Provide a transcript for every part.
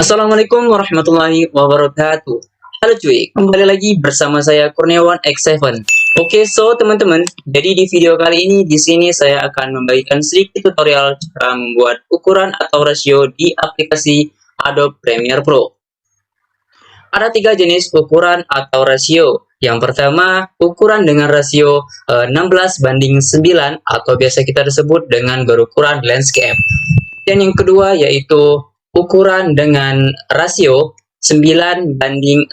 Assalamualaikum warahmatullahi wabarakatuh. Halo cuy, kembali lagi bersama saya Kurniawan X7. Oke, teman-teman, jadi di video kali ini di sini saya akan membagikan sedikit tutorial cara membuat ukuran atau rasio di aplikasi Adobe Premiere Pro. Ada tiga jenis ukuran atau rasio. Yang pertama, ukuran dengan rasio 16:9 atau biasa kita sebut dengan berukuran landscape. Dan yang kedua yaitu ukuran dengan rasio 9:16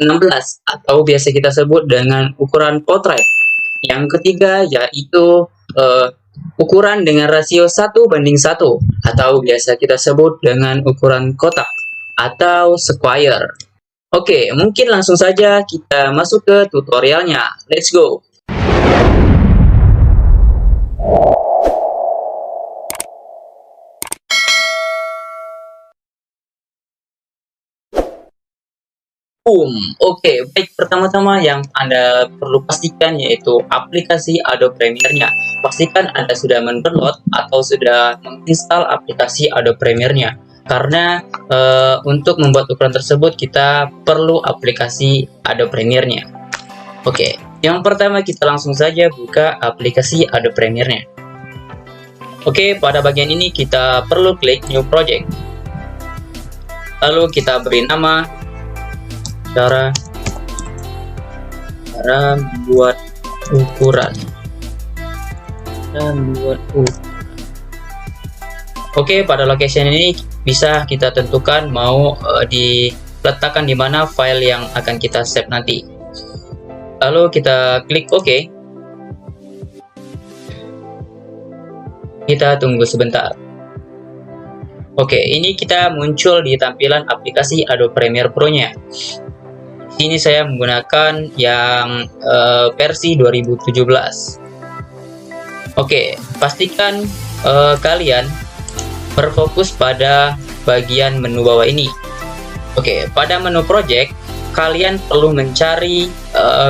atau biasa kita sebut dengan ukuran portrait. Yang ketiga yaitu ukuran dengan rasio 1:1 atau biasa kita sebut dengan ukuran kotak atau square. Oke, mungkin langsung saja kita masuk ke tutorialnya. Let's go! Oke, baik, pertama-tama yang Anda perlu pastikan yaitu aplikasi Adobe Premiere-nya. Pastikan Anda sudah mendownload atau sudah menginstal aplikasi Adobe Premiere-nya. Karena untuk membuat ukuran tersebut kita perlu aplikasi Adobe Premiere-nya. Oke, yang pertama kita langsung saja buka aplikasi Adobe Premiere-nya. Oke, pada bagian ini kita perlu klik New Project. Lalu kita beri nama cara membuat ukuran. Oke, pada location ini bisa kita tentukan mau diletakkan di mana file yang akan kita save nanti. Lalu kita klik OK. Kita tunggu sebentar. Oke, ini kita muncul di tampilan aplikasi Adobe Premiere Pro-nya. Ini saya menggunakan yang versi 2017. Oke, pastikan kalian berfokus pada bagian menu bawah ini. Oke, pada menu project kalian perlu mencari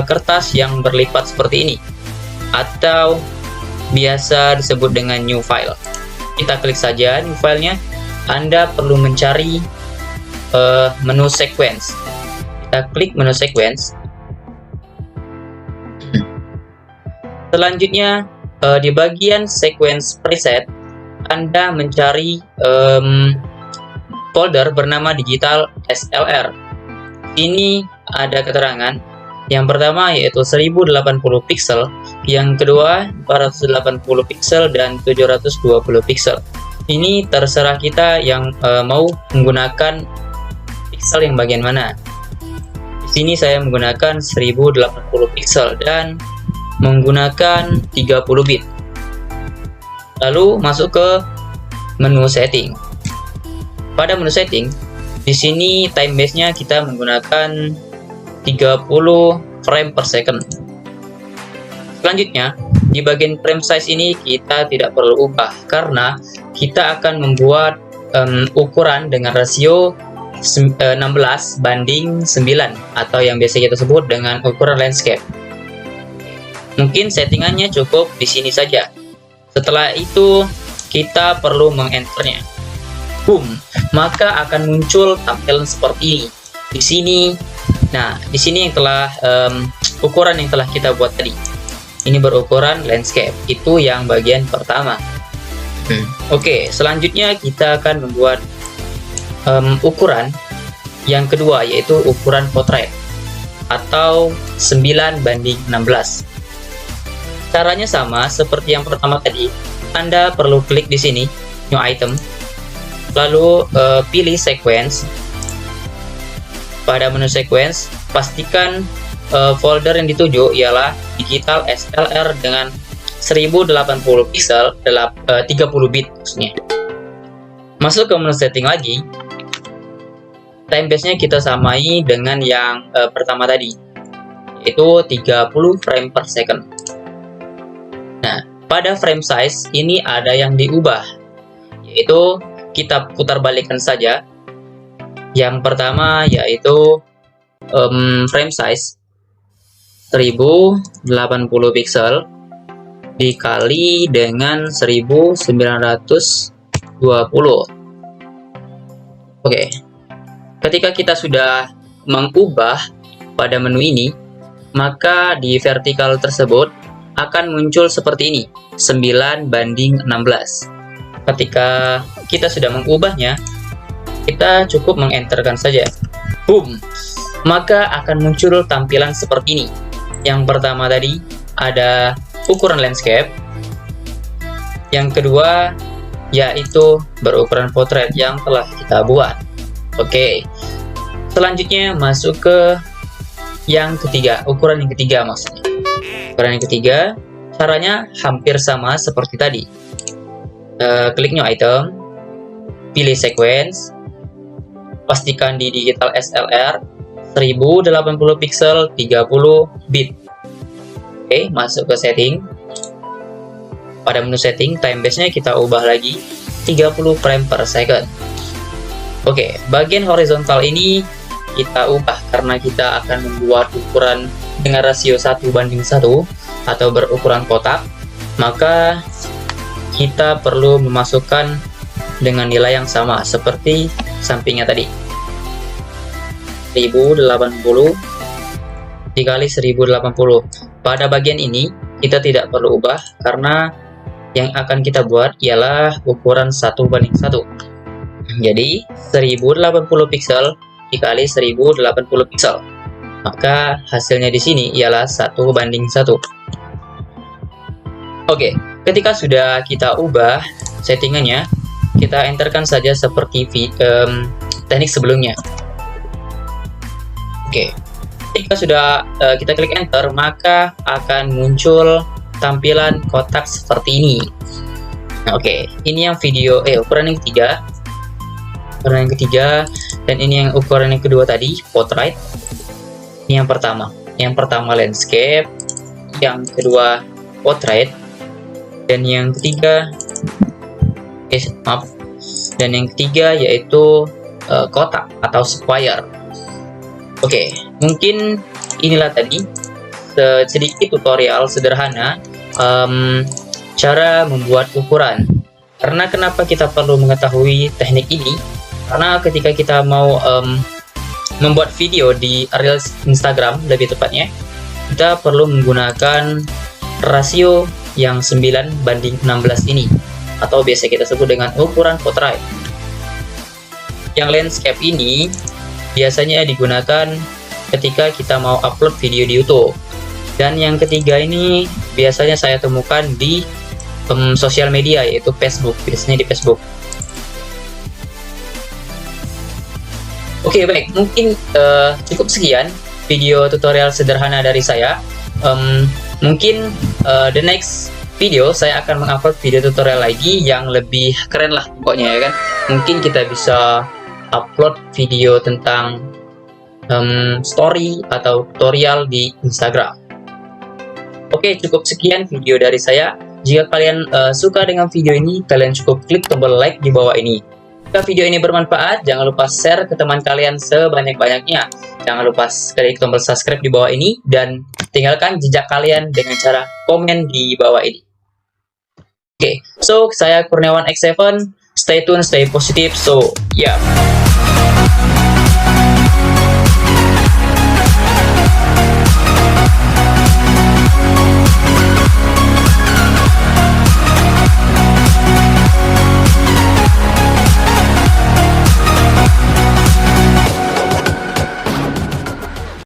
kertas yang berlipat seperti ini atau biasa disebut dengan new file. Kita klik saja new filenya. Anda perlu mencari menu sequence. Kita klik menu sequence. Selanjutnya di bagian sequence preset Anda mencari folder bernama digital SLR. Ini ada keterangan. Yang pertama yaitu 1080 pixel, yang kedua 480 pixel dan 720 pixel. Ini terserah kita yang mau menggunakan pixel yang bagian mana. Di sini saya menggunakan 1080 pixel dan menggunakan 30 bit. Lalu masuk ke menu setting. Pada menu setting, di sini time base-nya kita menggunakan 30 frame per second. Selanjutnya, di bagian frame size ini kita tidak perlu ubah karena kita akan membuat ukuran dengan rasio 16:9 atau yang biasa kita sebut dengan ukuran landscape. Mungkin settingannya cukup di sini saja. Setelah itu kita perlu mengenternya. Maka akan muncul tampilan seperti ini. Di sini, nah di sini yang telah ukuran yang telah kita buat tadi. Ini berukuran landscape. Itu yang bagian pertama. Oke, selanjutnya kita akan membuat ukuran yang kedua yaitu ukuran portrait atau 9:16. Caranya sama seperti yang pertama tadi. Anda perlu klik di sini new item, lalu pilih sequence. Pada menu sequence pastikan folder yang dituju ialah digital SLR dengan 1080 pixel 30 bit maksudnya. Masuk ke menu setting lagi. Time base-nya kita samai dengan yang pertama tadi, yaitu 30 frame per second. Nah, pada frame size ini ada yang diubah, yaitu kita putar balikkan saja. Yang pertama yaitu frame size 1080 pixel dikali dengan 1920. Oke. ketika kita sudah mengubah pada menu ini, maka di vertikal tersebut akan muncul seperti ini, 9:16. Ketika kita sudah mengubahnya, kita cukup mengenterkan saja. Boom! Maka akan muncul tampilan seperti ini. Yang pertama tadi ada ukuran landscape. Yang kedua yaitu berukuran portrait yang telah kita buat. Oke. Selanjutnya masuk ke yang ketiga, ukuran yang ketiga maksudnya. Ukuran yang ketiga, caranya hampir sama seperti tadi. Klik new item, pilih sequence, pastikan di digital SLR 1080 pixel 30 bit. Oke, masuk ke setting. Pada menu setting, time base-nya kita ubah lagi 30 frame per second. Oke, bagian horizontal ini kita ubah karena kita akan membuat ukuran dengan rasio 1:1 atau berukuran kotak, maka kita perlu memasukkan dengan nilai yang sama seperti sampingnya tadi, 1080 dikali 1080. Pada bagian ini kita tidak perlu ubah karena yang akan kita buat ialah ukuran 1:1. Jadi 1080 pixel dikali 1080 pixel. Maka hasilnya di sini ialah 1:1. Oke, ketika sudah kita ubah settingannya, kita enterkan saja seperti teknik sebelumnya. Oke, ketika sudah kita klik enter, maka akan muncul tampilan kotak seperti ini. Nah, oke, ini yang video ukuran yang ketiga. Ukuran yang ketiga, dan ini yang ukuran yang kedua tadi, portrait. Ini yang pertama. Yang pertama landscape, yang kedua portrait, dan yang ketiga dan yang ketiga yaitu kotak atau square. Oke, mungkin inilah tadi sedikit tutorial sederhana cara membuat ukuran. Karena kenapa kita perlu mengetahui teknik ini? Karena ketika kita mau membuat video di Reels Instagram lebih tepatnya, kita perlu menggunakan rasio yang 9:16 ini, atau biasa kita sebut dengan ukuran portrait. Yang landscape ini biasanya digunakan ketika kita mau upload video di YouTube. Dan yang ketiga ini biasanya saya temukan di sosial media, yaitu Facebook, biasanya di Facebook. Oke, baik, mungkin cukup sekian video tutorial sederhana dari saya. Mungkin the next video saya akan mengupload video tutorial lagi yang lebih keren lah pokoknya ya kan. Mungkin kita bisa upload video tentang story atau tutorial di Instagram. Oke, cukup sekian video dari saya. Jika kalian suka dengan video ini, kalian cukup klik tombol like di bawah ini. Jika video ini bermanfaat, jangan lupa share ke teman kalian sebanyak-banyaknya. Jangan lupa klik tombol subscribe di bawah ini dan tinggalkan jejak kalian dengan cara komen di bawah ini. Oke, so saya Kurniawan X7. Stay tune, stay positive. So, yeah.